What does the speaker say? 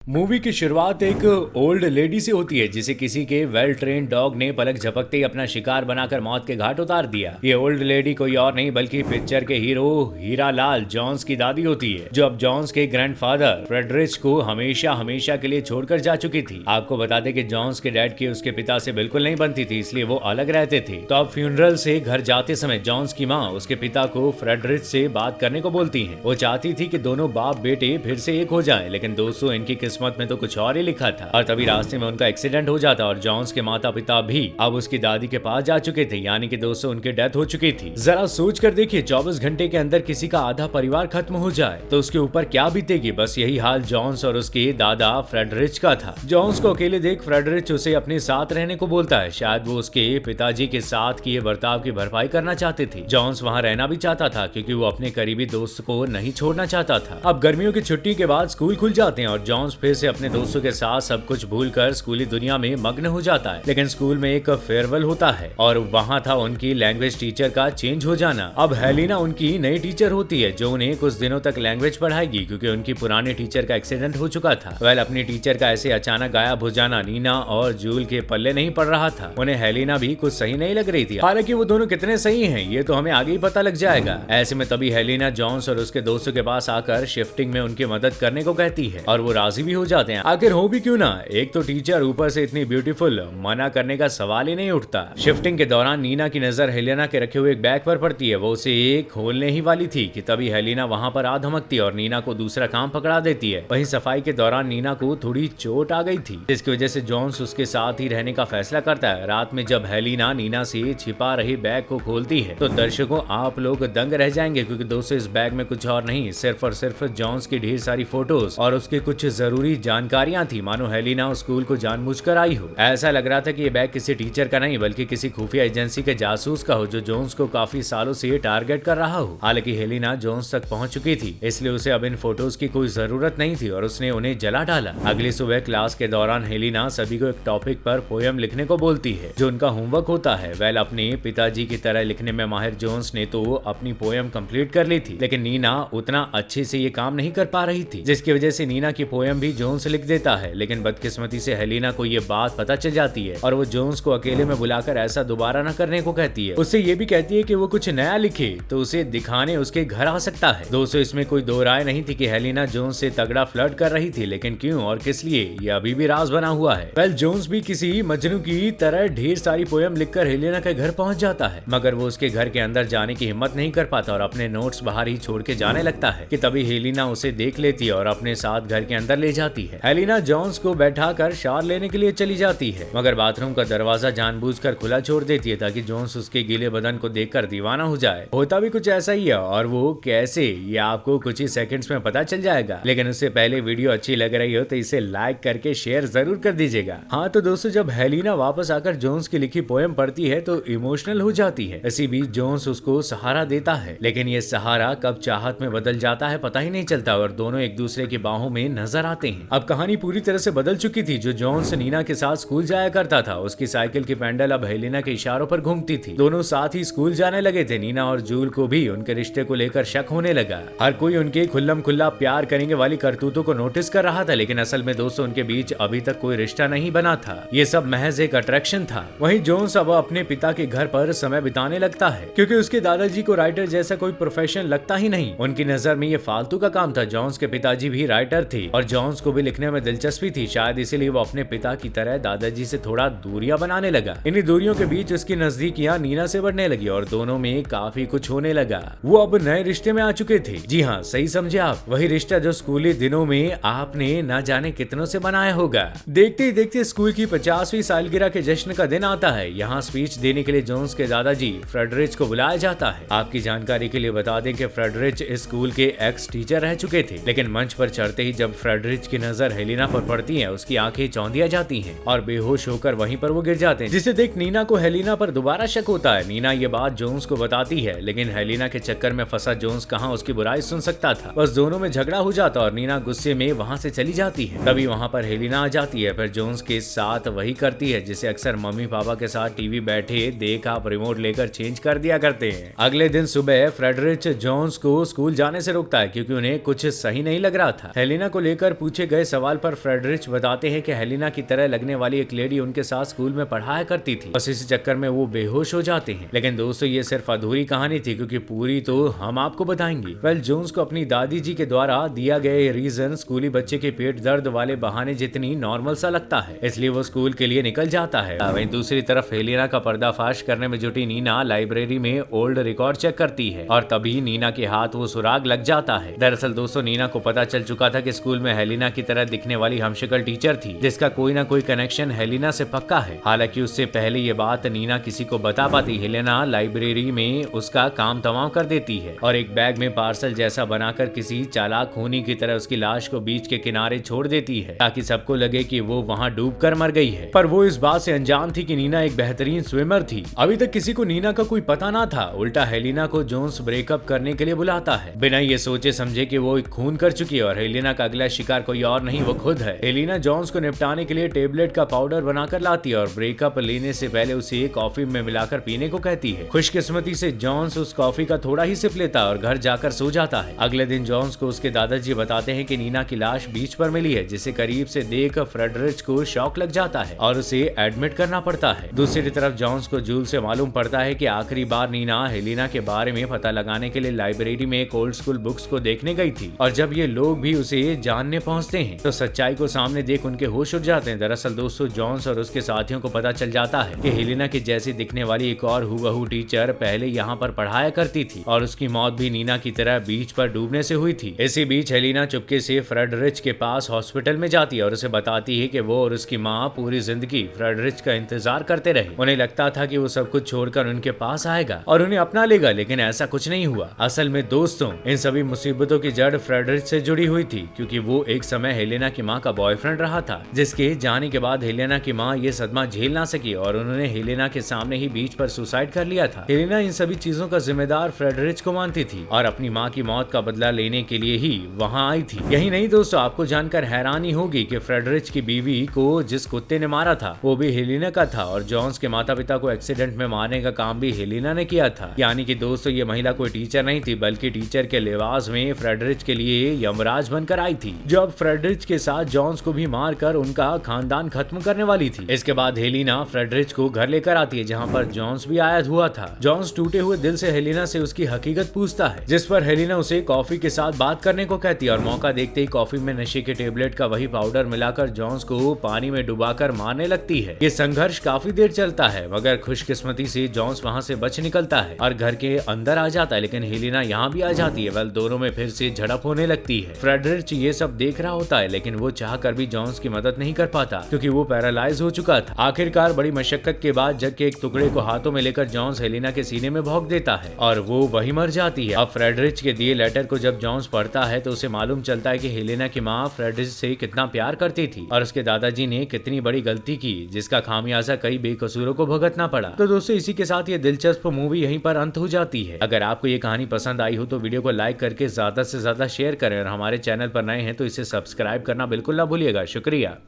Movie की शुरुआत एक ओल्ड लेडी से होती है जिसे किसी के वेल ट्रेन डॉग ने पलक झपकते ही अपना शिकार बनाकर मौत के घाट उतार दिया। ये ओल्ड लेडी कोई और नहीं बल्कि पिक्चर के हीरो हीरा लाल जॉन्स की दादी होती है, जो अब जॉन्स के ग्रैंडफादर फ्रेडरिच को हमेशा हमेशा के लिए छोड़कर जा चुकी थी। आपको बता दें कि जॉन्स के डैड की उसके पिता से बिल्कुल नहीं बनती थी, इसलिए वो अलग रहते थे। तो अब फ्यूनरल से घर जाते समय जॉन्स की माँ उसके पिता को फ्रेडरिच से बात करने को बोलती है। वो चाहती थी कि दोनों बाप बेटे फिर से एक हो जाएं, लेकिन दोस्तों इनकी किस्मत में तो कुछ और ही लिखा था। और तभी रास्ते में उनका एक्सीडेंट हो जाता और जॉन्स के माता पिता भी अब उसकी दादी के पास जा चुके थे, यानी कि दोस्तों उनकी डेथ हो चुकी थी। जरा सोच कर देखिए, 24 घंटे के अंदर किसी का आधा परिवार खत्म हो जाए तो उसके ऊपर क्या बीतेगी। बस यही हाल जॉन्स और उसके दादा फ्रेडरिच का था। जॉन्स को अकेले देख फ्रेडरिच उसे अपने साथ रहने को बोलता है। शायद वो उसके पिताजी के साथ किए बर्ताव की भरपाई करना चाहते थे। जॉन्स वहाँ रहना भी चाहता था क्योंकि वो अपने करीबी दोस्त को नहीं छोड़ना चाहता था। अब गर्मियों की छुट्टी के बाद स्कूल खुल जाते हैं और जॉन्स फिर से अपने दोस्तों के साथ सब कुछ भूलकर स्कूली दुनिया में मग्न हो जाता है। लेकिन स्कूल में एक फेयरवेल होता है और वहाँ था उनकी लैंग्वेज टीचर का चेंज हो जाना। अब हेलिना उनकी नई टीचर होती है जो उन्हें कुछ दिनों तक लैंग्वेज पढ़ाएगी क्योंकि उनकी पुरानी टीचर का एक्सीडेंट हो चुका था। वेल, अपनी टीचर का ऐसे अचानक गायब हो जाना नीना और जूल के पल्ले नहीं पड़ रहा था। उन्हें हेलिना भी कुछ सही नहीं लग रही थी। हालांकि वो दोनों कितने सही हैं ये तो हमें आगे ही पता लग जाएगा। ऐसे में तभी हेलिना जॉन्स और उसके दोस्तों के पास आकर शिफ्टिंग में उनकी मदद करने को कहती है और वो राजी भी हो जाते हैं। आखिर हो भी क्यों ना, एक तो टीचर ऊपर से इतनी ब्यूटीफुल, मना करने का सवाल ही नहीं उठता। शिफ्टिंग के दौरान नीना की नजर हेलिना के रखे हुए एक बैग पर पड़ती है। वो उसे खोलने ही वाली थी कि तभी हेलिना वहां पर आ धमकती और नीना को दूसरा काम पकड़ा देती है। वहीं सफाई के दौरान नीना को थोड़ी चोट आ गई थी, जिसकी वजह से जॉन्स उसके साथ ही रहने का फैसला करता है। रात में जब हेलिना नीना से छिपा रही बैग को खोलती है तो दर्शकों आप लोग दंग रह जाएंगे क्योंकि दोस्तों इस बैग में कुछ और नहीं, सिर्फ और सिर्फ जॉन्स की ढेर सारी फोटोज और उसके कुछ जरूरी जानकारियां थी। मानो हेलिना उस स्कूल को जानबूझकर आई हो। ऐसा लग रहा था कि ये बैग किसी टीचर का नहीं बल्कि किसी खुफिया एजेंसी के जासूस का हो जो जोन्स को काफी सालों से टारगेट कर रहा हो। हालांकि हेलिना जोन्स तक पहुंच चुकी थी, इसलिए उसे अब इन फोटोज की कोई जरूरत नहीं थी और उसने उन्हें जला डाला। अगली सुबह क्लास के दौरान हेलिना सभी को एक टॉपिक पर पोयम लिखने को बोलती है जो उनका होमवर्क होता है। वेल, अपने पिताजी की तरह लिखने में माहिर जोन्स ने तो अपनी पोयम कंप्लीट कर ली थी, लेकिन नीना उतना अच्छे से ये काम नहीं कर पा रही थी, जिसकी वजह से नीना की पोयम भी जोन्स लिख देता है। लेकिन बदकिस्मती से हेलिना को ये बात पता चल जाती है और वो जोन्स को अकेले में बुलाकर ऐसा दोबारा न करने को कहती है। उससे ये भी कहती है कि वो कुछ नया लिखे तो उसे दिखाने उसके घर आ सकता है। दोस्तों इसमें कोई दो राय नहीं थी कि हेलिना जोन्स से तगड़ा फ्लर्ट कर रही थी, लेकिन क्यों और किस लिए ये अभी भी राज बना हुआ है। वेल, जोन्स भी किसी मजनू की तरह ढेर सारी पोयम लिखकर हेलिना के घर पहुंच जाता है, मगर वो उसके घर के अंदर जाने की हिम्मत नहीं कर पाता और अपने नोट्स बाहर ही छोड़ के जाने लगता है कि तभी हेलिना उसे देख लेती है और अपने साथ घर के अंदर ले जाती है। हेलिना जोन्स को बैठाकर शावर लेने के लिए चली जाती है, मगर बाथरूम का दरवाजा जानबूझकर खुला छोड़ देती है ताकि जोन्स उसके गीले बदन को देखकर दीवाना हो जाए। होता भी कुछ ऐसा ही है और वो कैसे ये आपको कुछ ही सेकंड्स में पता चल जाएगा। लेकिन उससे पहले वीडियो अच्छी लग रही हो तो इसे लाइक करके शेयर जरूर कर दीजिएगा। हाँ तो दोस्तों, जब हेलिना वापस आकर जोन्स की लिखी पोएम पढ़ती है तो इमोशनल हो जाती है। इसी बीच जोन्स उसको सहारा देता है, लेकिन ये सहारा कब चाहत में बदल जाता है पता ही नहीं चलता और दोनों एक दूसरे की बाहों में नजर आते हैं। अब कहानी पूरी तरह से बदल चुकी थी। जो जॉन्स नीना के साथ स्कूल जाया करता था, उसकी साइकिल की पेंडल अब हेलिना के इशारों पर घूमती थी। दोनों साथ ही स्कूल जाने लगे थे। नीना और जूल को भी उनके रिश्ते को लेकर शक होने लगा। हर कोई उनके खुल्लम खुल्ला प्यार करेंगे वाली करतूतों को नोटिस कर रहा था, लेकिन असल में दोस्तों उनके बीच अभी तक कोई रिश्ता नहीं बना था। ये सब महज एक अट्रैक्शन था। वहीं जोन्स अब अपने पिता के घर पर समय बिताने लगता है क्योंकि उसके दादाजी को राइटर जैसा कोई प्रोफेशन लगता ही नहीं। उनकी नजर में ये फालतू का काम था। जॉन्स के पिताजी भी राइटर थे और जॉन्स को भी लिखने में दिलचस्पी थी। शायद इसीलिए वो अपने पिता की तरह दादाजी से थोड़ा दूरियां बनाने लगा। इन्हीं दूरियों के बीच उसकी नजदीकियां नीना से बढ़ने लगी और दोनों में काफी कुछ होने लगा। वो अब नए रिश्ते में आ चुके थे। जी हाँ, सही समझे आप, वही रिश्ता जो स्कूली दिनों में आपने ना जाने कितनों से बनाया होगा। देखते ही देखते स्कूल की 50वीं सालगिरह के जश्न का दिन आता है। यहाँ स्पीच देने के लिए जोन्स के दादाजी फ्रेडरिच को बुलाया जाता है। आपकी जानकारी के लिए बता दें कि फ्रेडरिच इस स्कूल के एक्स टीचर रह चुके थे, लेकिन मंच पर चढ़ते ही जब फ्रेडरिच की नजर हेलिना पर पड़ती है, उसकी आंखें चौंधिया जाती हैं और बेहोश होकर वहीं पर वो गिर जाते हैं, जिसे देख नीना को हेलिना पर दोबारा शक होता है। नीना ये बात जोन्स को बताती है, लेकिन हेलिना के चक्कर में फंसा जोन्स कहाँ उसकी बुराई सुन सकता था। बस दोनों में झगड़ा हो जाता और नीना गुस्से में वहाँ से चली जाती है। तभी वहाँ पर हेलिना आ जाती है, फिर जोन्स के साथ वही करती है जिसे अक्सर मम्मी पापा के साथ टीवी बैठे देख आप रिमोट लेकर चेंज कर दिया करते हैं। अगले दिन सुबह फ्रेडरिच जोन्स को स्कूल जाने से रोकता है क्योंकि उन्हें कुछ सही नहीं लग रहा था। हेलिना को लेकर पूछा पूछे गए सवाल पर फ्रेडरिच बताते हैं कि हेलिना की तरह लगने वाली एक लेडी उनके साथ स्कूल में पढ़ाया करती थी, बस इसी चक्कर में वो बेहोश हो जाते हैं। लेकिन दोस्तों ये सिर्फ अधूरी कहानी थी, क्योंकि पूरी तो हम आपको बताएंगे। वेल, जोन्स को अपनी दादी जी के द्वारा दिया गया रीजन स्कूली बच्चे के पेट दर्द वाले बहाने जितनी नॉर्मल सा लगता है, इसलिए वो स्कूल के लिए निकल जाता है। वहीं दूसरी तरफ हेलिना का पर्दाफाश करने में जुटी नीना लाइब्रेरी में ओल्ड रिकॉर्ड चेक करती है और तभी नीना के हाथ वो सुराग लग जाता है। दरअसल दोस्तों नीना को पता चल चुका था कि स्कूल में हेलिना की तरह दिखने वाली हमशक्ल टीचर थी, जिसका कोई ना कोई कनेक्शन हेलिना से पक्का है। हालांकि उससे पहले ये बात नीना किसी को बता पाती, हेलिना लाइब्रेरी में उसका काम तमाम कर देती है और एक बैग में पार्सल जैसा बनाकर किसी चालाक खूनी की तरह उसकी लाश को बीच के किनारे छोड़ देती है, ताकि सबको लगे कि वो वहाँ डूबकर मर गई है। पर वो इस बात से अनजान थी कि नीना एक बेहतरीन स्विमर थी। अभी तक किसी को नीना का कोई पता ना था। उल्टा हेलिना को जोन्स ब्रेकअप करने के लिए बुलाता है, बिना ये सोचे समझे कि वो एक खून कर चुकी है और हेलिना का अगला शिकार कोई और नहीं, वो खुद है। हेलिना जोन्स को निपटाने के लिए टेबलेट का पाउडर बनाकर लाती है और ब्रेकअप लेने से पहले उसे कॉफी में मिलाकर पीने को कहती है। खुशकिस्मती से जोन्स उस कॉफी का थोड़ा ही सिप लेता है और घर जाकर सो जाता है। अगले दिन जोन्स को उसके दादाजी बताते हैं कि नीना की लाश बीच पर मिली है, जिसे करीब से देख फ्रेडरिच को शॉक लग जाता है और उसे एडमिट करना पड़ता है। दूसरी तरफ जोन्स को जूल से मालूम पड़ता है कि आखिरी बार नीना हेलिना के बारे में पता लगाने के लिए लाइब्रेरी में एक ओल्ड स्कूल बुक्स को देखने गई थी और जब ये लोग भी उसे जानने पहुंचते हैं तो सच्चाई को सामने देख उनके होश उड़ जाते हैं। दरअसल दोस्तों जोन्स और उसके साथियों को पता चल जाता है कि हेलिना की जैसी दिखने वाली एक और हूबहू टीचर पहले यहाँ पर पढ़ाया करती थी और उसकी मौत भी नीना की तरह बीच पर डूबने से हुई थी। इसी बीच हेलिना चुपके से फ्रेडरिच के पास हॉस्पिटल में जाती है और उसे बताती है कि वो और उसकी माँ पूरी जिंदगी फ्रेडरिच का इंतजार करते रहे। उन्हें लगता था कि वो सब कुछ छोड़कर उनके पास आएगा और उन्हें अपना लेगा, लेकिन ऐसा कुछ नहीं हुआ। असल में दोस्तों इन सभी मुसीबतों की जड़ फ्रेडरिच से जुड़ी हुई थी, क्योंकि वो एक समय हेलेना की माँ का बॉयफ्रेंड रहा था, जिसके जाने के बाद हेलेना की माँ ये सदमा झेल ना सकी और उन्होंने हेलेना के सामने ही बीच पर सुसाइड कर लिया था। हेलेना इन सभी चीजों का जिम्मेदार फ्रेडरिच को मानती थी और अपनी माँ की मौत का बदला लेने के लिए ही वहाँ आई थी। यही नहीं दोस्तों, आपको जानकर हैरानी होगी कि फ्रेडरिच की बीवी को जिस कुत्ते ने मारा था वो भी हेलेना का था और जॉन्स के माता पिता को एक्सीडेंट में मारने का काम भी हेलेना ने किया था। यानी कि दोस्तों ये महिला कोई टीचर नहीं थी, बल्कि टीचर के लिबास में फ्रेडरिच के लिए यमराज बनकर आई थी, जो अब फ्रेडरिच के साथ जॉन्स को भी मारकर उनका खानदान खत्म करने वाली थी। इसके बाद हेलेना फ्रेडरिच को घर लेकर आती है, जहाँ पर जॉन्स भी आया हुआ था। जॉन्स टूटे हुए दिल से हेलेना से उसकी हकीकत पूछता है, जिस पर हेलेना उसे कॉफी के साथ बात करने को कहती है और मौका देखते ही कॉफी में नशे के टेबलेट का वही पाउडर मिलाकर जॉन्स को पानी में डुबाकर मारने लगती है। ये संघर्ष काफी देर चलता है, मगर खुशकिस्मती से जॉन्स वहाँ से बच निकलता है और घर के अंदर आ जाता है, लेकिन हेलेना यहाँ भी आ जाती है। वेल, दोनों में फिर से झड़प होने लगती है। फ्रेडरिच ये सब देख रहा होता है, लेकिन वो चाह कर भी जॉन्स की मदद नहीं कर पाता, क्योंकि वो पैरालाइज हो चुका था। आखिरकार बड़ी मशक्कत के बाद जग के एक टुकड़े को हाथों में लेकर जॉन्स हेलेना के सीने में भोंक देता है और वो वही मर जाती है। अब फ्रेडरिच के दिए लेटर को जब जॉन्स पढ़ता है तो उसे मालूम चलता है कि हेलेना की माँ फ्रेडरिच से कितना प्यार करती थी और उसके दादाजी ने कितनी बड़ी गलती की, जिसका खामियाजा कई बेकसूरों को भुगतना पड़ा। तो दोस्तों इसी के साथ ये दिलचस्प मूवी यहीं पर अंत हो जाती है। अगर आपको ये कहानी पसंद आई हो तो वीडियो को लाइक करके ज्यादा से ज्यादा शेयर करें और हमारे चैनल पर नए हैं तो इसे सब्सक्राइब करना बिल्कुल ना भूलिएगा। शुक्रिया।